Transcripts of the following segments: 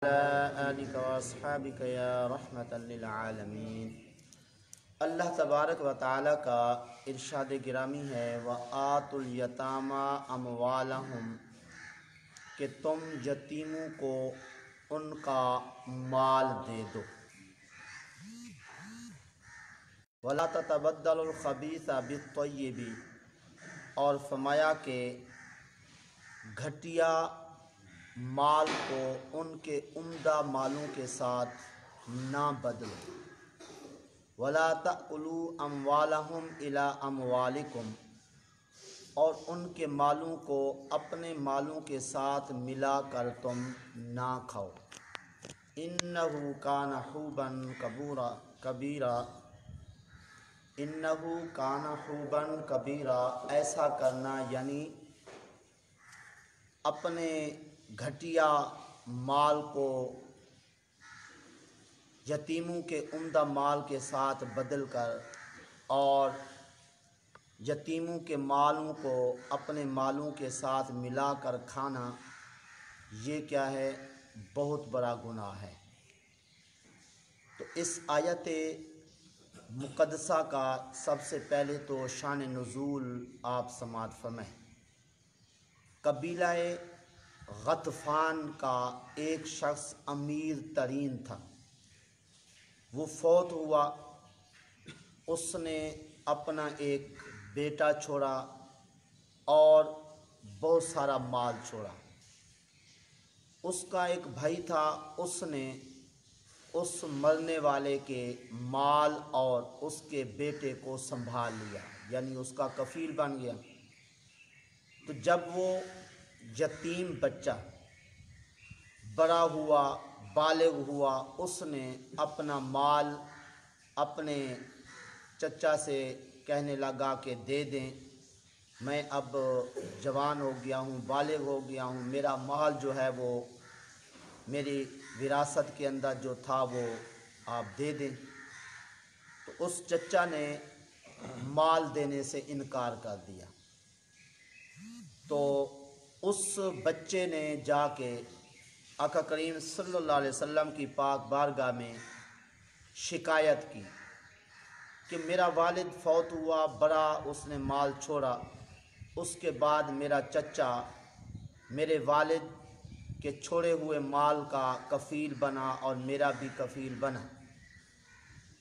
آلک و اصحابک یا رحمتا للعالمین۔ اللہ تبارک و تعالیٰ کا ارشاد گرامی ہے وَآتُوا الْيَتَامَىٰ أَمْوَالَهُمْ، کہ تم یتیموں کو ان کا مال دے دو۔ وَلَا تَتَبَدَّلُوا الْخَبِيثَ بِالطَّيِّبِ، اور فرمایا کہ گھٹیا مال کو ان کے عمدہ مالوں کے ساتھ نہ بدلو۔ وَلَا تَأْكُلُوا أَمْوَالَهُمْ إِلَىٰ أَمْوَالِكُمْ، اور ان کے مالوں کو اپنے مالوں کے ساتھ ملا کر تم نہ کھاؤ۔ إِنَّهُ كَانَ حُوبًا كَبِيرًا، إِنَّهُ كَانَ حُوبًا كَبِيرًا، ایسا کرنا یعنی اپنے گھٹیا مال کو یتیموں کے عمدہ مال کے ساتھ بدل کر اور یتیموں کے مالوں کو اپنے مالوں کے ساتھ ملا کر کھانا، یہ کیا ہے؟ بہت بڑا گناہ ہے۔ تو اس آیت مقدسہ کا سب سے پہلے تو شان نزول آپ سماعت فرمائیں۔ قبیلہ غطفان کا ایک شخص امیر ترین تھا، وہ فوت ہوا۔ اس نے اپنا ایک بیٹا چھوڑا اور بہت سارا مال چھوڑا۔ اس کا ایک بھائی تھا، اس نے اس مرنے والے کے مال اور اس کے بیٹے کو سنبھال لیا، یعنی اس کا کفیل بن گیا۔ تو جب وہ یتیم بچہ بڑا ہوا، بالغ ہوا، اس نے اپنا مال اپنے چچا سے کہنے لگا کہ دے دیں، میں اب جوان ہو گیا ہوں، بالغ ہو گیا ہوں، میرا مال جو ہے وہ میری وراثت کے اندر جو تھا وہ آپ دے دیں۔ تو اس چچا نے مال دینے سے انکار کر دیا۔ تو اس بچے نے جا کے آقا کریم صلی اللہ علیہ وسلم کی پاک بارگاہ میں شکایت کی کہ میرا والد فوت ہوا، بڑا اس نے مال چھوڑا، اس کے بعد میرا چچا میرے والد کے چھوڑے ہوئے مال کا کفیل بنا اور میرا بھی کفیل بنا۔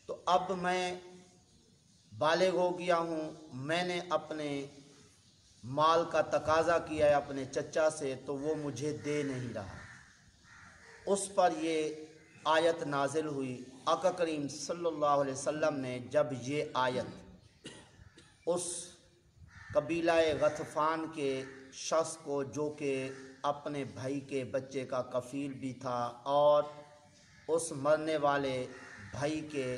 تو اب میں بالغ ہو گیا ہوں، میں نے اپنے مال کا تقاضا کیا ہے اپنے چچا سے، تو وہ مجھے دے نہیں رہا۔ اس پر یہ آیت نازل ہوئی۔ آقا کریم صلی اللہ علیہ وسلم نے جب یہ آیت اس قبیلہ غطفان کے شخص کو، جو کہ اپنے بھائی کے بچے کا کفیل بھی تھا اور اس مرنے والے بھائی کے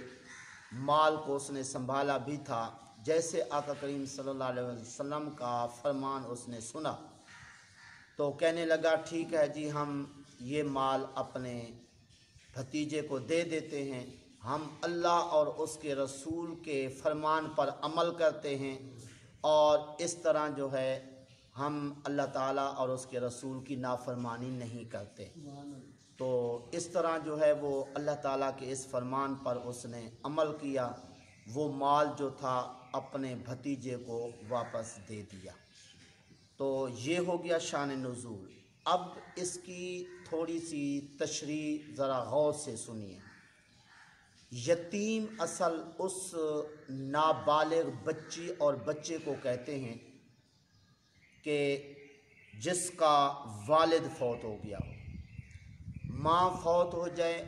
مال کو اس نے سنبھالا بھی تھا، جیسے آقا کریم صلی اللہ علیہ وسلم کا فرمان اس نے سنا، تو کہنے لگا ٹھیک ہے جی، ہم یہ مال اپنے بھتیجے کو دے دیتے ہیں، ہم اللہ اور اس کے رسول کے فرمان پر عمل کرتے ہیں، اور اس طرح جو ہے ہم اللہ تعالیٰ اور اس کے رسول کی نافرمانی نہیں کرتے۔ تو اس طرح جو ہے وہ اللہ تعالیٰ کے اس فرمان پر اس نے عمل کیا، وہ مال جو تھا اپنے بھتیجے کو واپس دے دیا۔ تو یہ ہو گیا شان نزول۔ اب اس کی تھوڑی سی تشریح ذرا غور سے سنیے۔ یتیم اصل اس نابالغ بچی اور بچے کو کہتے ہیں کہ جس کا والد فوت ہو گیا ہو۔ ماں فوت ہو جائے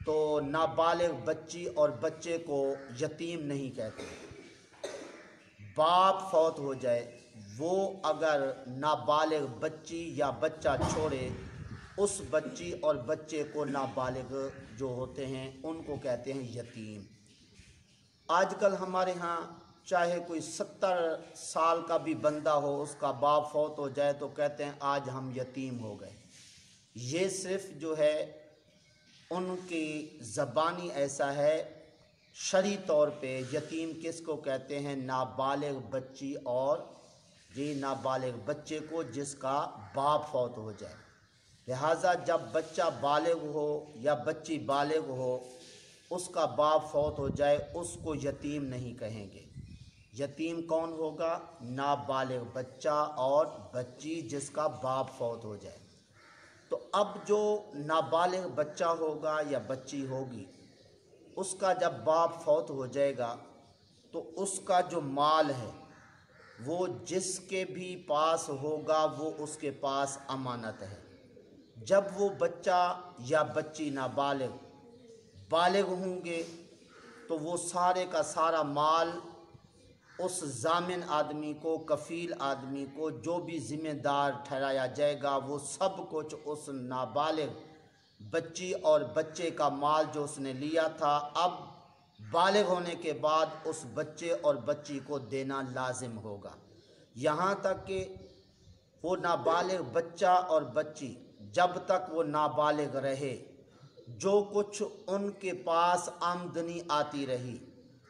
تو نابالغ بچی اور بچے کو یتیم نہیں کہتے۔ باپ فوت ہو جائے، وہ اگر نابالغ بچی یا بچہ چھوڑے، اس بچی اور بچے کو نابالغ جو ہوتے ہیں ان کو کہتے ہیں یتیم۔ آج کل ہمارے ہاں چاہے کوئی 70 سال کا بھی بندہ ہو، اس کا باپ فوت ہو جائے تو کہتے ہیں آج ہم یتیم ہو گئے۔ یہ صرف جو ہے ان کی زبانی ایسا ہے، شرعی طور پہ یتیم کس کو کہتے ہیں؟ نابالغ بچی اور نابالغ بچے کو جس کا باپ فوت ہو جائے۔ لہٰذا جب بچہ بالغ ہو یا بچی بالغ ہو، اس کا باپ فوت ہو جائے، اس کو یتیم نہیں کہیں گے۔ یتیم کون ہوگا؟ نابالغ بچہ اور بچی جس کا باپ فوت ہو جائے۔ تو اب جو نابالغ بچہ ہوگا یا بچی ہوگی، اس کا جب باپ فوت ہو جائے گا تو اس کا جو مال ہے وہ جس کے بھی پاس ہوگا وہ اس کے پاس امانت ہے۔ جب وہ بچہ یا بچی نابالغ بالغ ہوں گے تو وہ سارے کا سارا مال اس ضامن آدمی کو، کفیل آدمی کو، جو بھی ذمہ دار ٹھہرایا جائے گا، وہ سب کچھ اس نابالغ بچی اور بچے کا مال جو اس نے لیا تھا، اب بالغ ہونے کے بعد اس بچے اور بچی کو دینا لازم ہوگا۔ یہاں تک کہ وہ نابالغ بچہ اور بچی جب تک وہ نابالغ رہے، جو کچھ ان کے پاس آمدنی آتی رہی،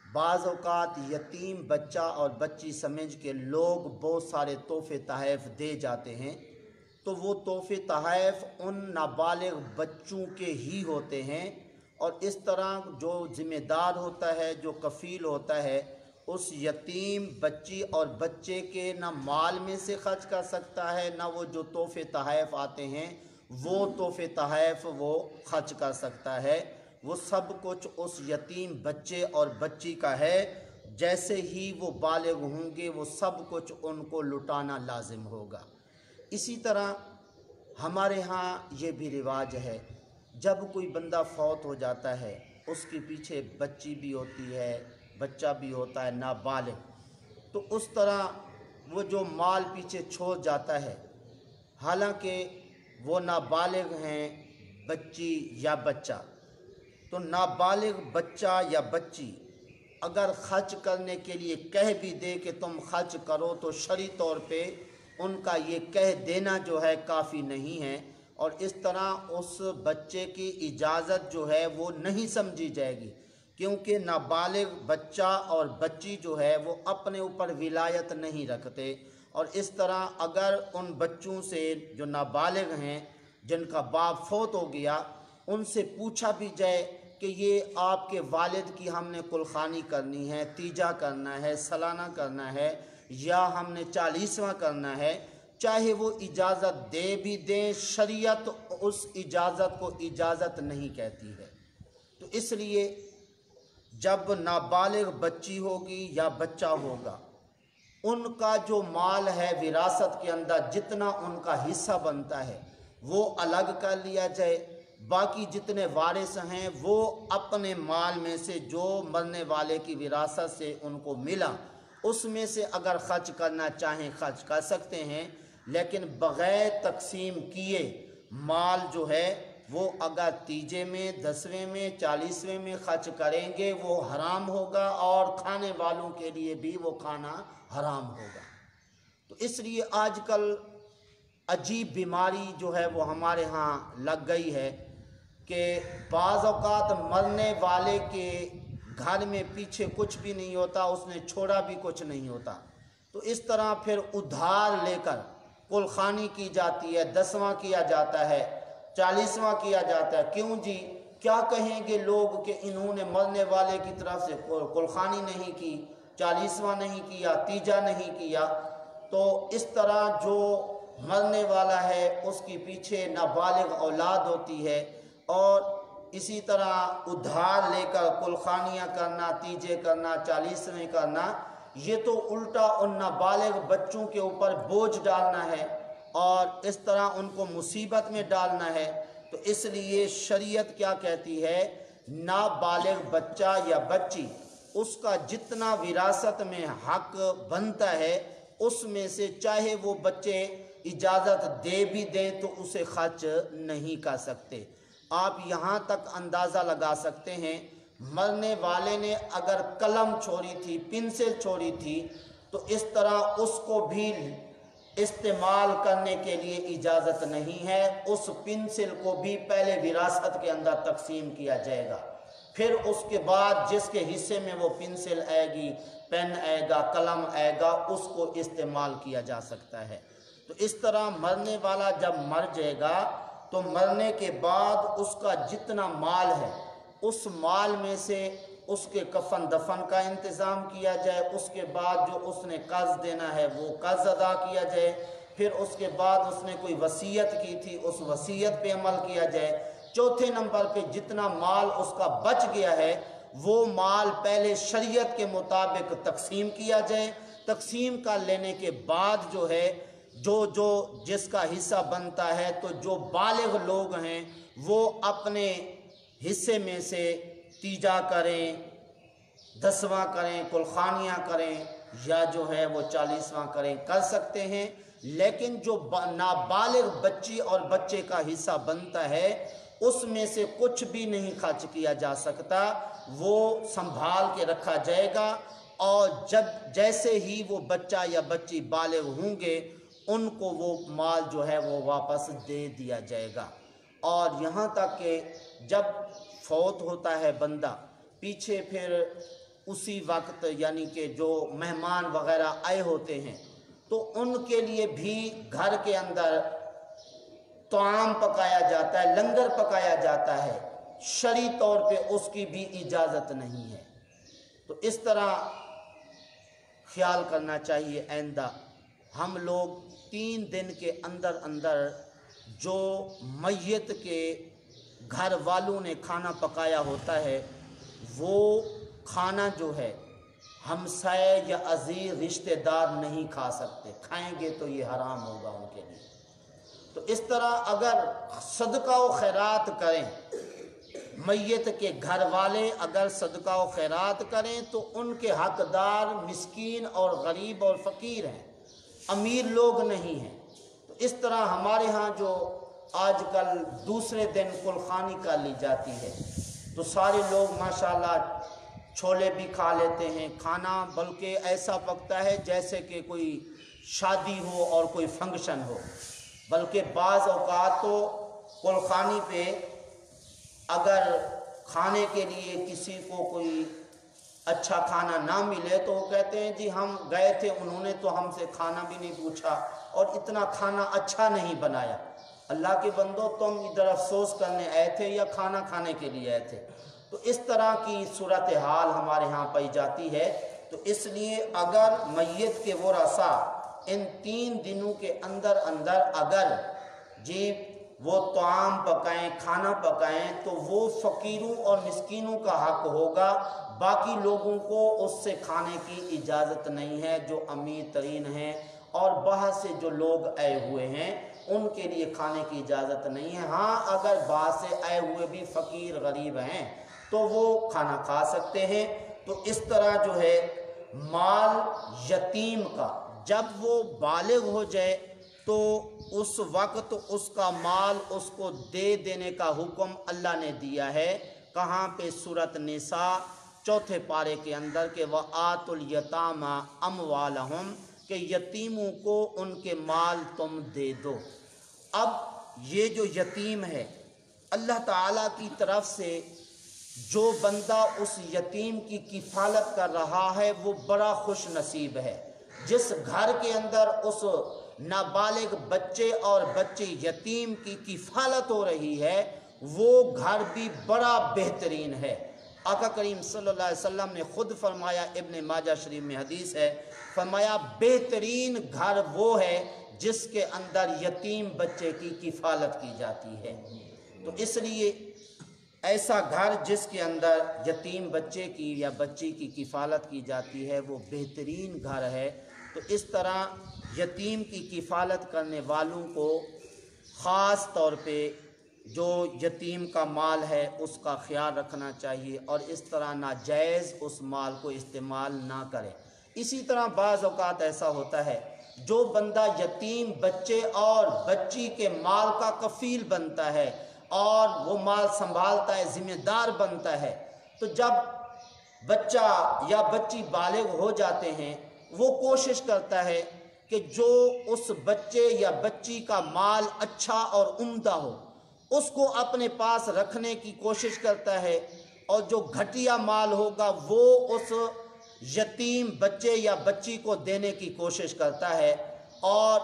بعض اوقات یتیم بچہ اور بچی سمجھ کے لوگ بہت سارے تحفے تحائف دے جاتے ہیں، تو وہ تحفے تحائف ان نابالغ بچوں کے ہی ہوتے ہیں، اور اس طرح جو ذمہ دار ہوتا ہے، جو کفیل ہوتا ہے، اس یتیم بچی اور بچے کے نہ مال میں سے خرچ کر سکتا ہے، نہ وہ جو تحفے تحائف آتے ہیں وہ تحفے تحائف وہ خرچ کر سکتا ہے۔ وہ سب کچھ اس یتیم بچے اور بچی کا ہے۔ جیسے ہی وہ بالغ ہوں گے وہ سب کچھ ان کو لٹانا لازم ہوگا۔ اسی طرح ہمارے ہاں یہ بھی رواج ہے، جب کوئی بندہ فوت ہو جاتا ہے، اس کے پیچھے بچی بھی ہوتی ہے، بچہ بھی ہوتا ہے نابالغ، تو اس طرح وہ جو مال پیچھے چھوڑ جاتا ہے، حالانکہ وہ نابالغ ہیں بچی یا بچہ، تو نابالغ بچہ یا بچی اگر خرچ کرنے کے لیے کہہ بھی دے کہ تم خرچ کرو، تو شرعی طور پہ ان کا یہ کہہ دینا جو ہے کافی نہیں ہے، اور اس طرح اس بچے کی اجازت جو ہے وہ نہیں سمجھی جائے گی، کیونکہ نابالغ بچہ اور بچی جو ہے وہ اپنے اوپر ولایت نہیں رکھتے، اور اس طرح اگر ان بچوں سے جو نابالغ ہیں جن کا باپ فوت ہو گیا، ان سے پوچھا بھی جائے کہ یہ آپ کے والد کی ہم نے کلخانی کرنی ہے، تیجا کرنا ہے، سالانہ کرنا ہے، یا ہم نے 40واں کرنا ہے، چاہے وہ اجازت دے بھی دیں، شریعت اس اجازت کو اجازت نہیں کہتی ہے۔ تو اس لیے جب نابالغ بچی ہوگی یا بچہ ہوگا، ان کا جو مال ہے وراثت کے اندر جتنا ان کا حصہ بنتا ہے وہ الگ کر لیا جائے، باقی جتنے وارث ہیں وہ اپنے مال میں سے جو مرنے والے کی وراثت سے ان کو ملا اس میں سے اگر خرچ کرنا چاہیں خرچ کر سکتے ہیں، لیکن بغیر تقسیم کیے مال جو ہے وہ اگر تیجے میں، 10ویں میں، 40ویں میں خرچ کریں گے وہ حرام ہوگا، اور کھانے والوں کے لیے بھی وہ کھانا حرام ہوگا۔ تو اس لیے آج کل عجیب بیماری جو ہے وہ ہمارے ہاں لگ گئی ہے کہ بعض اوقات مرنے والے کے گھر میں پیچھے کچھ بھی نہیں ہوتا، اس نے چھوڑا بھی کچھ نہیں ہوتا، تو اس طرح پھر ادھار لے کر کلخانی کی جاتی ہے، 10واں کیا جاتا ہے، 40واں کیا جاتا ہے۔ کیوں جی؟ کیا کہیں گے لوگ کہ انہوں نے مرنے والے کی طرف سے کلخانی نہیں کی، 40واں نہیں کیا، تیجا نہیں کیا۔ تو اس طرح جو مرنے والا ہے اس کی پیچھے نابالغ اولاد ہوتی ہے، اور اسی طرح ادھار لے کر کلخانیاں کرنا، تیجے کرنا، 40ویں کرنا، یہ تو الٹا ان نابالغ بچوں کے اوپر بوجھ ڈالنا ہے اور اس طرح ان کو مصیبت میں ڈالنا ہے۔ تو اس لیے شریعت کیا کہتی ہے؟ نابالغ بچہ یا بچی اس کا جتنا وراثت میں حق بنتا ہے اس میں سے چاہے وہ بچے اجازت دے بھی دیں تو اسے خرچ نہیں کر سکتے۔ آپ یہاں تک اندازہ لگا سکتے ہیں، مرنے والے نے اگر قلم چھوڑی تھی، پنسل چھوڑی تھی، تو اس طرح اس کو بھی استعمال کرنے کے لیے اجازت نہیں ہے، اس پنسل کو بھی پہلے وراثت کے اندر تقسیم کیا جائے گا، پھر اس کے بعد جس کے حصے میں وہ پنسل آئے گی، پین آئے گا، قلم آئے گا، اس کو استعمال کیا جا سکتا ہے۔ تو اس طرح مرنے والا جب مر جائے گا تو مرنے کے بعد اس کا جتنا مال ہے اس مال میں سے اس کے کفن دفن کا انتظام کیا جائے، اس کے بعد جو اس نے قرض دینا ہے وہ قرض ادا کیا جائے، پھر اس کے بعد اس نے کوئی وصیت کی تھی اس وصیت پہ عمل کیا جائے، چوتھے نمبر پہ جتنا مال اس کا بچ گیا ہے وہ مال پہلے شریعت کے مطابق تقسیم کیا جائے، تقسیم کر لینے کے بعد جو ہے جو جس کا حصہ بنتا ہے تو جو بالغ لوگ ہیں وہ اپنے حصے میں سے تیجا کریں، 10واں کریں، کلخانیاں کریں، یا جو ہے وہ 40واں کریں، کر سکتے ہیں۔ لیکن جو نابالغ بچی اور بچے کا حصہ بنتا ہے اس میں سے کچھ بھی نہیں خرچ کیا جا سکتا، وہ سنبھال کے رکھا جائے گا، اور جیسے ہی وہ بچہ یا بچی بالغ ہوں گے ان کو وہ مال جو ہے وہ واپس دے دیا جائے گا۔ اور یہاں تک کہ جب فوت ہوتا ہے بندہ، پیچھے پھر اسی وقت یعنی کہ جو مہمان وغیرہ آئے ہوتے ہیں تو ان کے لیے بھی گھر کے اندر طعام پکایا جاتا ہے، لنگر پکایا جاتا ہے، شرعی طور پہ اس کی بھی اجازت نہیں ہے۔ تو اس طرح خیال کرنا چاہیے آئندہ ہم لوگ 3 دن کے اندر اندر جو میت کے گھر والوں نے کھانا پکایا ہوتا ہے وہ کھانا جو ہے ہمسائے یا عزیز رشتہ دار نہیں کھا سکتے، کھائیں گے تو یہ حرام ہوگا ان کے لیے۔ تو اس طرح اگر صدقہ و خیرات کریں، میت کے گھر والے اگر صدقہ و خیرات کریں تو ان کے حقدار مسکین اور غریب اور فقیر ہیں، امیر لوگ نہیں ہیں۔ تو اس طرح ہمارے ہاں جو آج کل دوسرے دن کلخانی کا لی جاتی ہے تو سارے لوگ ماشاءاللہ چھولے بھی کھا لیتے ہیں، کھانا بلکہ ایسا پکتا ہے جیسے کہ کوئی شادی ہو اور کوئی فنکشن ہو، بلکہ بعض اوقات تو کلخانی پہ اگر کھانے کے لیے کسی کو کوئی اچھا کھانا نہ ملے تو وہ کہتے ہیں جی ہم گئے تھے انہوں نے تو ہم سے کھانا بھی نہیں پوچھا اور اتنا کھانا اچھا نہیں بنایا۔ اللہ کے بندو، تم ادھر افسوس کرنے آئے تھے یا کھانا کھانے کے لیے آئے تھے؟ تو اس طرح کی صورتحال ہمارے ہاں پائی جاتی ہے۔ تو اس لیے اگر میت کے ورثاء ان 3 دنوں کے اندر اندر اگر جی وہ طعام پکائیں، کھانا پکائیں تو وہ فقیروں اور مسکینوں کا حق ہوگا، باقی لوگوں کو اس سے کھانے کی اجازت نہیں ہے جو امیر ترین ہیں، اور باہر سے جو لوگ آئے ہوئے ہیں ان کے لیے کھانے کی اجازت نہیں ہے۔ ہاں اگر باہر سے آئے ہوئے بھی فقیر غریب ہیں تو وہ کھانا کھا سکتے ہیں۔ تو اس طرح جو ہے مال یتیم کا جب وہ بالغ ہو جائے تو اس وقت اس کا مال اس کو دے دینے کا حکم اللہ نے دیا ہے۔ کہاں پہ؟ سورۃ نساء 4 پارے کے اندر کہ وَآتُوا الْيَتَامَىٰ أَمْوَالَهُمْ، کہ یتیموں کو ان کے مال تم دے دو۔ اب یہ جو یتیم ہے اللہ تعالیٰ کی طرف سے جو بندہ اس یتیم کی کفالت کر رہا ہے وہ بڑا خوش نصیب ہے۔ جس گھر کے اندر اس نابالغ بچے اور بچی یتیم کی کفالت ہو رہی ہے وہ گھر بھی بڑا بہترین ہے۔ آقا کریم صلی اللہ علیہ وسلم نے خود فرمایا، ابن ماجہ شریف میں حدیث ہے، فرمایا بہترین گھر وہ ہے جس کے اندر یتیم بچے کی کفالت کی جاتی ہے۔ تو اس لیے ایسا گھر جس کے اندر یتیم بچے کی یا بچی کی کفالت کی جاتی ہے وہ بہترین گھر ہے۔ تو اس طرح یتیم کی کفالت کرنے والوں کو خاص طور پہ جو یتیم کا مال ہے اس کا خیال رکھنا چاہیے، اور اس طرح ناجائز اس مال کو استعمال نہ کرے۔ اسی طرح بعض اوقات ایسا ہوتا ہے جو بندہ یتیم بچے اور بچی کے مال کا کفیل بنتا ہے اور وہ مال سنبھالتا ہے، ذمہ دار بنتا ہے، تو جب بچہ یا بچی بالغ ہو جاتے ہیں وہ کوشش کرتا ہے کہ جو اس بچے یا بچی کا مال اچھا اور عمدہ ہو اس کو اپنے پاس رکھنے کی کوشش کرتا ہے، اور جو گھٹیا مال ہوگا وہ اس یتیم بچے یا بچی کو دینے کی کوشش کرتا ہے، اور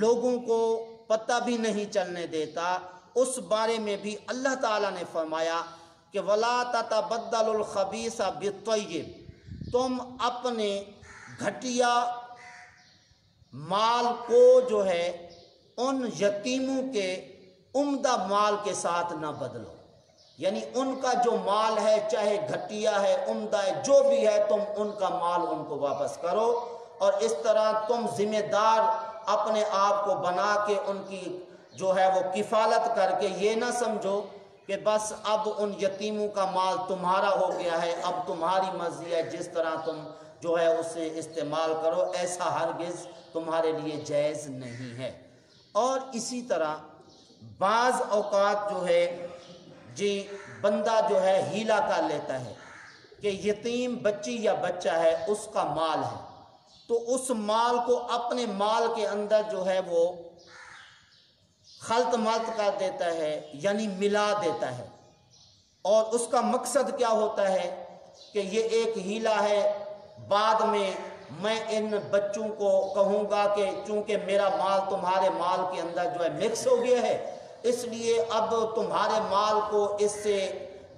لوگوں کو پتہ بھی نہیں چلنے دیتا اس بارے میں بھی اللہ تعالیٰ نے فرمایا کہ وَلَا تَتَبَدَّلُ الْخَبِيثَ بِالطَّيِّبِ، تم اپنے گھٹیا مال کو جو ہے ان یتیموں کے عمدہ مال کے ساتھ نہ بدلو، یعنی ان کا جو مال ہے چاہے گھٹیا ہے عمدہ ہے جو بھی ہے تم ان کا مال ان کو واپس کرو، اور اس طرح تم ذمہ دار اپنے آپ کو بنا کے ان کی جو ہے وہ کفالت کر کے یہ نہ سمجھو کہ بس اب ان یتیموں کا مال تمہارا ہو گیا ہے، اب تمہاری مرضی ہے جس طرح تم جو ہے اسے استعمال کرو، ایسا ہرگز تمہارے لیے جائز نہیں ہے۔ اور اسی طرح بعض اوقات جو ہے جی بندہ جو ہے ہیلا کر لیتا ہے کہ یتیم بچی یا بچہ ہے اس کا مال ہے، تو اس مال کو اپنے مال کے اندر جو ہے وہ خلط ملط کر دیتا ہے، یعنی ملا دیتا ہے، اور اس کا مقصد کیا ہوتا ہے کہ یہ ایک ہیلا ہے، بعد میں ان بچوں کو کہوں گا کہ چونکہ میرا مال تمہارے مال کے اندر جو ہے مکس ہو گیا ہے، اس لیے اب تمہارے مال کو اس سے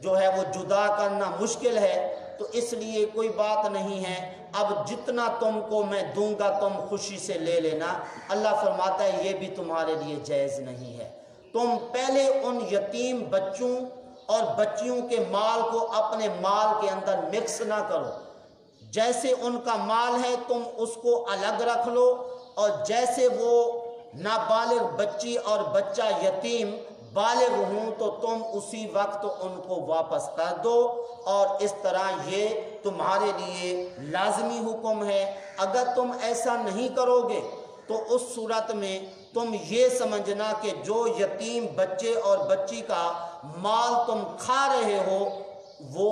جو ہے وہ جدا کرنا مشکل ہے، تو اس لیے کوئی بات نہیں ہے، اب جتنا تم کو میں دوں گا تم خوشی سے لے لینا۔ اللہ فرماتا ہے یہ بھی تمہارے لیے جائز نہیں ہے، تم پہلے ان یتیم بچوں اور بچیوں کے مال کو اپنے مال کے اندر مکس نہ کرو، جیسے ان کا مال ہے تم اس کو الگ رکھ لو، اور جیسے وہ نابالغ بچی اور بچہ یتیم بالغ ہوں تو تم اسی وقت ان کو واپس کر دو، اور اس طرح یہ تمہارے لیے لازمی حکم ہے۔ اگر تم ایسا نہیں کرو گے تو اس صورت میں تم یہ سمجھنا کہ جو یتیم بچے اور بچی کا مال تم کھا رہے ہو وہ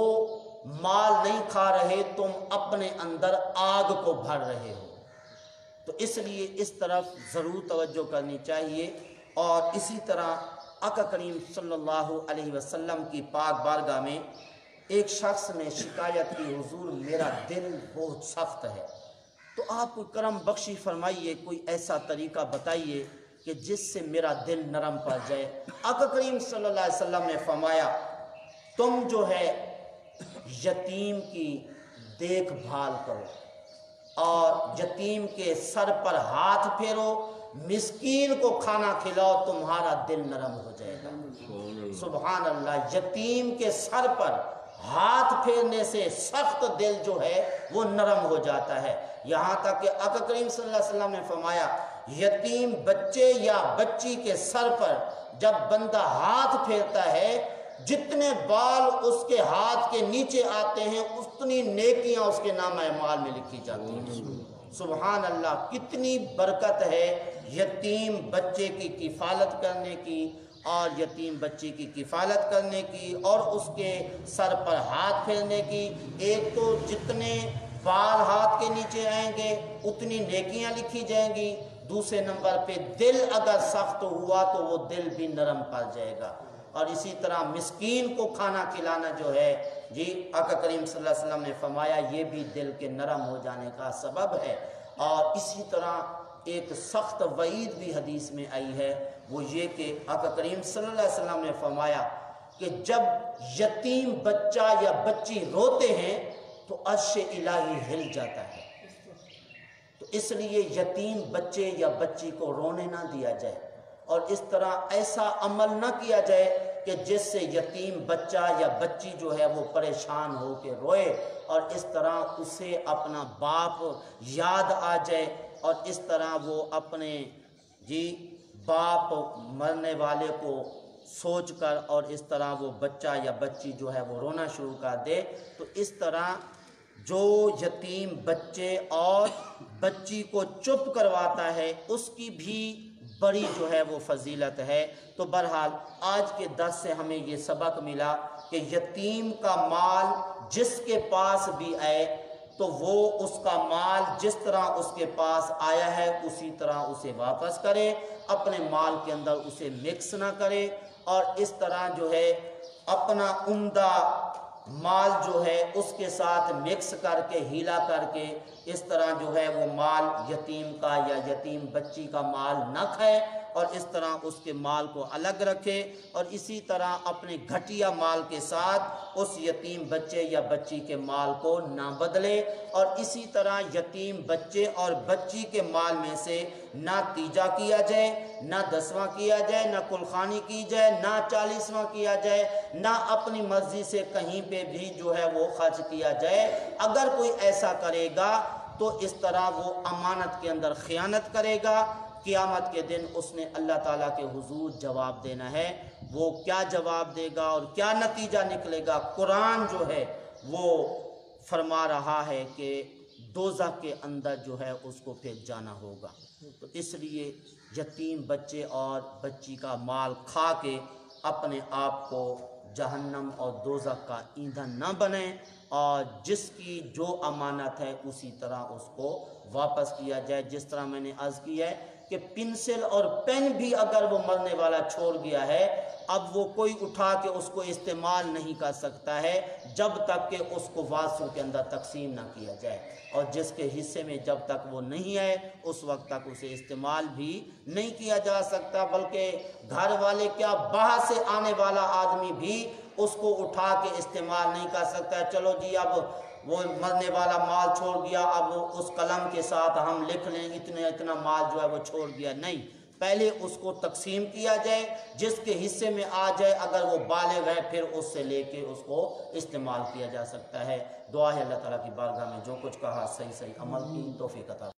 مال نہیں کھا رہے، تم اپنے اندر آگ کو بھر رہے ہو، تو اس لیے اس طرف ضرور توجہ کرنی چاہیے۔ اور اسی طرح آقا کریم صلی اللہ علیہ وسلم کی پاک بارگاہ میں ایک شخص نے شکایت کی، حضور میرا دل بہت سخت ہے، تو آپ کو کرم بخشی فرمائیے، کوئی ایسا طریقہ بتائیے کہ جس سے میرا دل نرم پڑ جائے۔ آقا کریم صلی اللہ علیہ وسلم نے فرمایا تم جو ہے یتیم کی دیکھ بھال کرو اور یتیم کے سر پر ہاتھ پھیرو، مسکین کو کھانا کھلاؤ، تمہارا دل نرم ہو جائے گا۔ سبحان اللہ، یتیم کے سر پر ہاتھ پھیرنے سے سخت دل جو ہے وہ نرم ہو جاتا ہے، یہاں تک کہ آقا کریم صلی اللہ علیہ وسلم نے فرمایا یتیم بچے یا بچی کے سر پر جب بندہ ہاتھ پھیرتا ہے جتنے بال اس کے ہاتھ کے نیچے آتے ہیں اتنی نیکیاں اس کے نامہ اعمال میں لکھی جاتی ہیں۔ سبحان اللہ، کتنی برکت ہے یتیم بچے کی کفالت کرنے کی اور یتیم بچی کی کفالت کرنے کی اور اس کے سر پر ہاتھ پھیرنے کی۔ ایک تو جتنے بال ہاتھ کے نیچے آئیں گے اتنی نیکیاں لکھی جائیں گی، دوسرے نمبر پہ دل اگر سخت ہوا تو وہ دل بھی نرم پڑ جائے گا۔ اور اسی طرح مسکین کو کھانا کھلانا جو ہے جی آقا کریم صلی اللہ علیہ وسلم نے فرمایا یہ بھی دل کے نرم ہو جانے کا سبب ہے۔ اور اسی طرح ایک سخت وعید بھی حدیث میں آئی ہے، وہ یہ کہ آقا کریم صلی اللہ علیہ وسلم نے فرمایا کہ جب یتیم بچہ یا بچی روتے ہیں تو عرش الہی ہل جاتا ہے، تو اس لیے یتیم بچے یا بچی کو رونے نہ دیا جائے، اور اس طرح ایسا عمل نہ کیا جائے کہ جس سے یتیم بچہ یا بچی جو ہے وہ پریشان ہو کے روئے، اور اس طرح اسے اپنا باپ یاد آ جائے، اور اس طرح وہ اپنے باپ مرنے والے کو سوچ کر اور اس طرح وہ بچہ یا بچی جو ہے وہ رونا شروع کر دے۔ تو اس طرح جو یتیم بچے اور بچی کو چپ کرواتا ہے اس کی بھی بڑی جو ہے وہ فضیلت ہے۔ تو بہرحال آج کے درس سے ہمیں یہ سبق ملا کہ یتیم کا مال جس کے پاس بھی آئے تو وہ اس کا مال جس طرح اس کے پاس آیا ہے اسی طرح اسے واپس کرے، اپنے مال کے اندر اسے مکس نہ کرے، اور اس طرح جو ہے اپنا عمدہ مال جو ہے اس کے ساتھ مکس کر کے ہیلا کر کے اس طرح جو ہے وہ مال یتیم کا یا یتیم بچی کا مال نہ کھائے، اور اس طرح اس کے مال کو الگ رکھے، اور اسی طرح اپنے گھٹیا مال کے ساتھ اس یتیم بچے یا بچی کے مال کو نہ بدلے، اور اسی طرح یتیم بچے اور بچی کے مال میں سے نہ تیجا کیا جائے، نہ 10واں کیا جائے، نہ کلخانی کی جائے، نہ 40واں کیا جائے، نہ اپنی مرضی سے کہیں پہ بھی جو ہے وہ خرچ کیا جائے۔ اگر کوئی ایسا کرے گا تو اس طرح وہ امانت کے اندر خیانت کرے گا، قیامت کے دن اس نے اللہ تعالیٰ کے حضور جواب دینا ہے۔ وہ کیا جواب دے گا اور کیا نتیجہ نکلے گا؟ قرآن جو ہے وہ فرما رہا ہے کہ دوزخ کے اندر جو ہے اس کو پھر جانا ہوگا۔ تو اس لیے یتیم بچے اور بچی کا مال کھا کے اپنے آپ کو جہنم اور دوزخ کا ایندھن نہ بنیں، اور جس کی جو امانت ہے اسی طرح اس کو واپس کیا جائے۔ جس طرح میں نے عرض کی ہے کہ پنسل اور پین بھی اگر وہ مرنے والا چھوڑ گیا ہے، اب وہ کوئی اٹھا کے اس کو استعمال نہیں کر سکتا ہے جب تک کہ اس کو وارثوں کے اندر تقسیم نہ کیا جائے، اور جس کے حصے میں جب تک وہ نہیں ہے اس وقت تک اسے استعمال بھی نہیں کیا جا سکتا، بلکہ گھر والے کیا باہر سے آنے والا آدمی بھی اس کو اٹھا کے استعمال نہیں کر سکتا ہے۔ چلو جی اب وہ مرنے والا مال چھوڑ گیا، اب اس قلم کے ساتھ ہم لکھ لیں اتنا مال جو ہے وہ چھوڑ گیا، نہیں، پہلے اس کو تقسیم کیا جائے، جس کے حصے میں آ جائے اگر وہ بالغ ہے پھر اس سے لے کے اس کو استعمال کیا جا سکتا ہے۔ دعا ہے اللہ تعالیٰ کی بارگاہ میں جو کچھ کہا صحیح عمل کی توفیق عطا